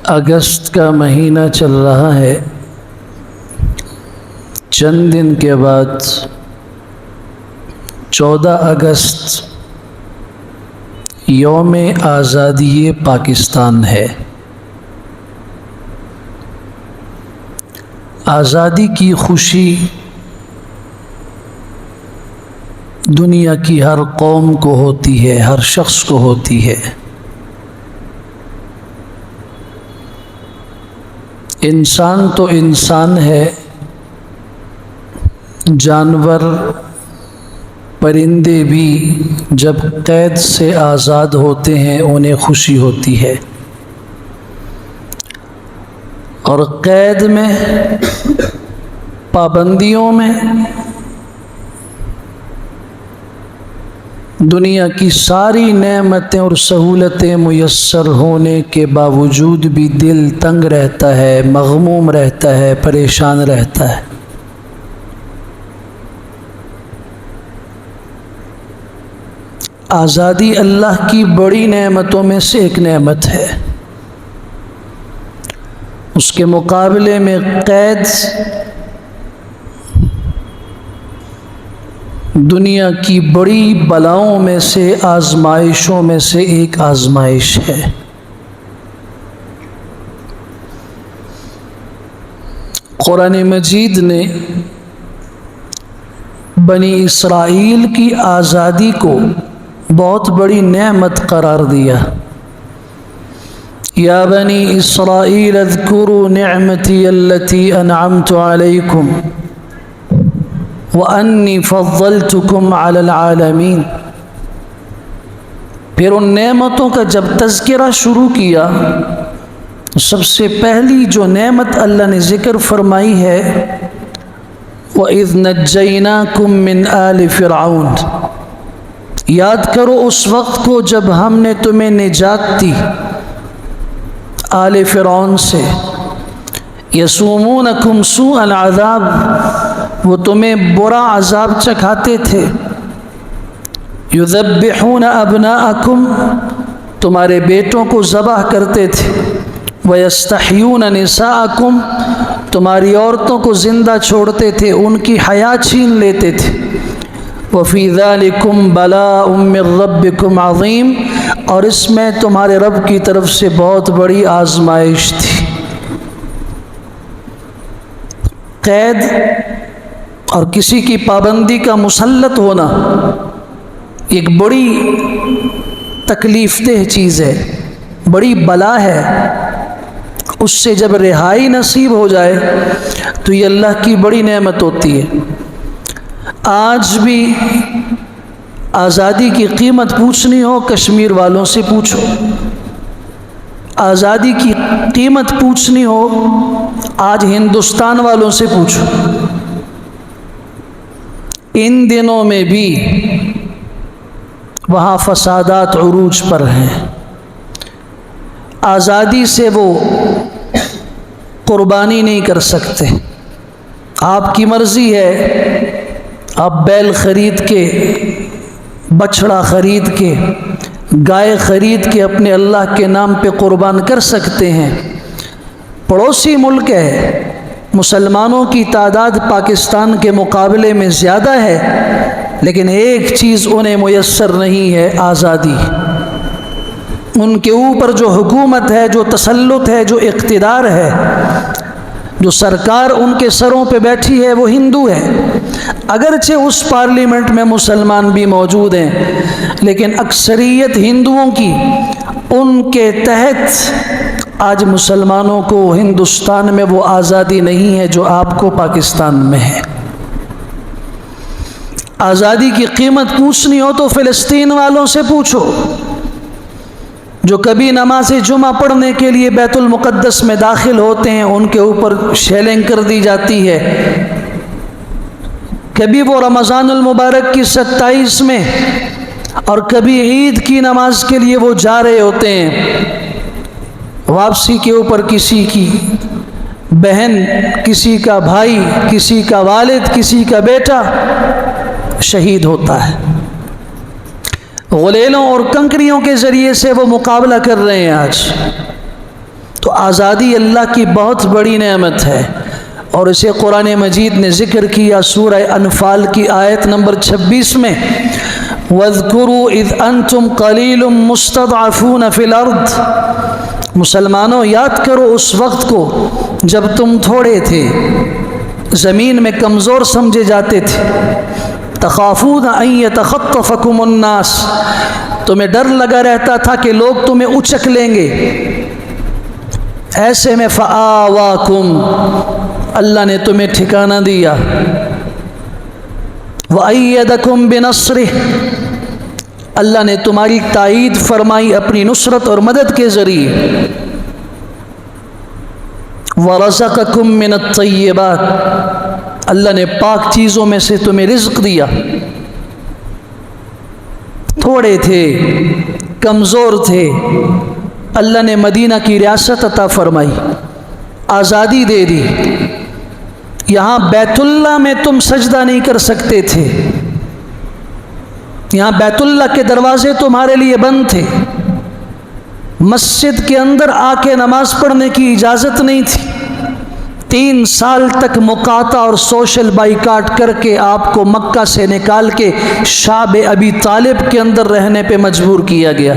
اگست کا مہینہ چل رہا ہے۔ چند دن کے بعد 14 اگست یوم آزادی پاکستان ہے۔ آزادی کی خوشی دنیا کی ہر قوم کو ہوتی ہے، ہر شخص کو ہوتی ہے۔ انسان تو انسان ہے، جانور پرندے بھی جب قید سے آزاد ہوتے ہیں انہیں خوشی ہوتی ہے، اور قید میں، پابندیوں میں دنیا کی ساری نعمتیں اور سہولتیں میسر ہونے کے باوجود بھی دل تنگ رہتا ہے، مغموم رہتا ہے، پریشان رہتا ہے۔ آزادی اللہ کی بڑی نعمتوں میں سے ایک نعمت ہے، اس کے مقابلے میں قید دنیا کی بڑی بلاؤں میں سے، آزمائشوں میں سے ایک آزمائش ہے۔ قرآن مجید نے بنی اسرائیل کی آزادی کو بہت بڑی نعمت قرار دیا۔ یا بنی اسرائیل اذکروا نعمتی التی انعمت علیکم وَأَنِّي فَضَّلْتُكُمْ عَلَى الْعَالَمِينَ۔ پھر ان نعمتوں کا جب تذکرہ شروع کیا تو سب سے پہلی جو نعمت اللہ نے ذکر فرمائی ہے، وَإِذْ نَجَّيْنَاكُمْ مِنْ آلِ فِرْعَوْنَ۔ یاد کرو اس وقت کو جب ہم نے تمہیں نجات دی آل فرعون سے۔ یسومونکم سوء العذاب، وہ تمہیں برا عذاب چکھاتے تھے۔ یذبحون ابناءکم، تمہارے بیٹوں کو ذبح کرتے تھے۔ ویستحیون نساءکم، تمہاری عورتوں کو زندہ چھوڑتے تھے، ان کی حیا چھین لیتے تھے۔ وفی ذالکم بلاء من ربکم عظیم، اور اس میں تمہارے رب کی طرف سے بہت بڑی آزمائش تھی۔ قید اور کسی کی پابندی کا مسلط ہونا ایک بڑی تکلیف دہ چیز ہے، بڑی بلا ہے۔ اس سے جب رہائی نصیب ہو جائے تو یہ اللہ کی بڑی نعمت ہوتی ہے۔ آج بھی آزادی کی قیمت پوچھنی ہو، کشمیر والوں سے پوچھو۔ آزادی کی قیمت پوچھنی ہو، آج ہندوستان والوں سے پوچھو۔ ان دنوں میں بھی وہاں فسادات عروج پر ہیں۔ آزادی سے وہ قربانی نہیں کر سکتے۔ آپ کی مرضی ہے، آپ بیل خرید کے، بچھڑا خرید کے، گائے خرید کے اپنے اللہ کے نام پہ قربان کر سکتے ہیں۔ پڑوسی ملک ہے، مسلمانوں کی تعداد پاکستان کے مقابلے میں زیادہ ہے، لیکن ایک چیز انہیں میسر نہیں ہے، آزادی۔ ان کے اوپر جو حکومت ہے، جو تسلط ہے، جو اقتدار ہے، جو سرکار ان کے سروں پہ بیٹھی ہے، وہ ہندو ہے۔ اگرچہ اس پارلیمنٹ میں مسلمان بھی موجود ہیں، لیکن اکثریت ہندوؤں کی ان کے تحت آج مسلمانوں کو ہندوستان میں وہ آزادی نہیں ہے جو آپ کو پاکستان میں ہے۔ آزادی کی قیمت پوچھنی ہو تو فلسطین والوں سے پوچھو، جو کبھی نماز جمعہ پڑھنے کے لیے بیت المقدس میں داخل ہوتے ہیں، ان کے اوپر شیلنگ کر دی جاتی ہے۔ کبھی وہ رمضان المبارک کی 27 میں اور کبھی عید کی نماز کے لیے وہ جا رہے ہوتے ہیں، واپسی کے اوپر کسی کی بہن، کسی کا بھائی، کسی کا والد، کسی کا بیٹا شہید ہوتا ہے۔ غلیلوں اور کنکریوں کے ذریعے سے وہ مقابلہ کر رہے ہیں آج۔ تو آزادی اللہ کی بہت بڑی نعمت ہے، اور اسے قرآن مجید نے ذکر کیا سورہ انفال کی آیت نمبر 26 میں، وَاذْكُرُوا إِذْ أَنْتُمْ قَلِيلٌ مُسْتَضْعَفُونَ فِي الْأَرْضِ، مسلمانوں یاد کرو اس وقت کو جب تم تھوڑے تھے، زمین میں کمزور سمجھے جاتے تھے، تخافون ان یتخطفکم الناس، تمہیں ڈر لگا رہتا تھا کہ لوگ تمہیں اچک لیں گے، ایسے میں فآواکم، اللہ نے تمہیں ٹھکانہ دیا، وأیدکم بنصرہ، اللہ نے تمہاری تائید فرمائی اپنی نصرت اور مدد کے ذریعے، وَرَزَقَكُم مِّنَ الطَّيِّبَاتِ، اللہ نے پاک چیزوں میں سے تمہیں رزق دیا، تھوڑے تھے، کمزور تھے، اللہ نے مدینہ کی ریاست عطا فرمائی، آزادی دے دی، یہاں بیت اللہ میں تم سجدہ نہیں کر سکتے تھے، یہاں بیت اللہ کے دروازے تمہارے لیے بند تھے، مسجد کے اندر آ کے نماز پڑھنے کی اجازت نہیں تھی، 3 سال تک مقاطعہ اور سوشل بائیکاٹ کر کے آپ کو مکہ سے نکال کے شعب ابی طالب کے اندر رہنے پہ مجبور کیا گیا۔